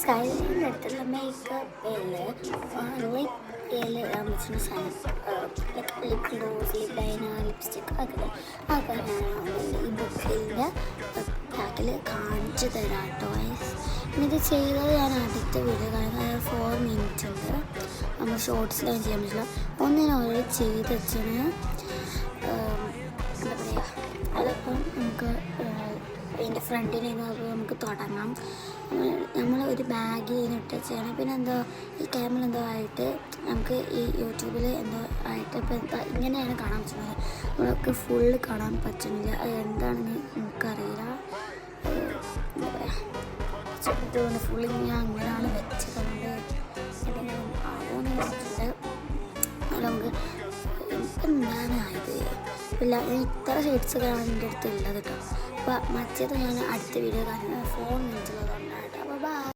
സ്കൈലിൻ്റെ അടുത്തുള്ള മേക്കപ്പിൽ ലിപ്പിൽ വെച്ചിട്ട് സാധനം lip gloss lip liner lipstick അതൊക്കെ ഞാൻ ഈ ബുക്കിൻ്റെ ബാക്കിൽ കാണിച്ചു തരാം കേട്ടോ. ഇത് ചെയ്തത് ഞാൻ അടുത്ത വീഡിയോ കാരണം 4 മിനിറ്റ് ഉണ്ട്. നമ്മൾ ഷോർട്സിലാണ് ചെയ്യാൻ പറ്റില്ല. ഒന്നിനോട് ചെയ്ത് വെച്ചാൽ എന്താ പറയുക, അതിപ്പം നമുക്ക് അതിൻ്റെ ഫ്രണ്ടിൽ നിന്ന് നമുക്ക് തുടങ്ങാം. നമ്മൾ ഒരു ബാഗിൽ നിന്ന് ഇട്ട് ചെയ്യണം. പിന്നെ എന്തോ ഈ ക്യാമറ എന്തോ ആയിട്ട് നമുക്ക് ഈ യൂട്യൂബിൽ എന്തോ ആയിട്ട് ഇപ്പോൾ എന്താ ഇങ്ങനെയാണ് കാണാൻ പറ്റുന്നത്. നമുക്ക് ഫുള്ള് കാണാൻ പറ്റുന്നില്ല. അത് എന്താണെന്ന് നമുക്കറിയില്ല. എന്താ പറയുക, ഫുള്ള് ഞാൻ അങ്ങനെയാണ് വെച്ചതുകൊണ്ട് എന്തെങ്കിലും ആവുമെന്ന് വെച്ചിട്ടുണ്ട്. അത് നമുക്ക് എന്താണ് ആയത് ഇല്ല. ഇത്ര ഷെയ്ഡ്സൊക്കെയാണ് എൻ്റെ അടുത്ത് ഉള്ളത് കേട്ടോ. അപ്പോൾ മറ്റേത് ഞാൻ അടുത്ത വീഡിയോ കാണുന്നത് 4 മിനിറ്റുള്ളതാണ്.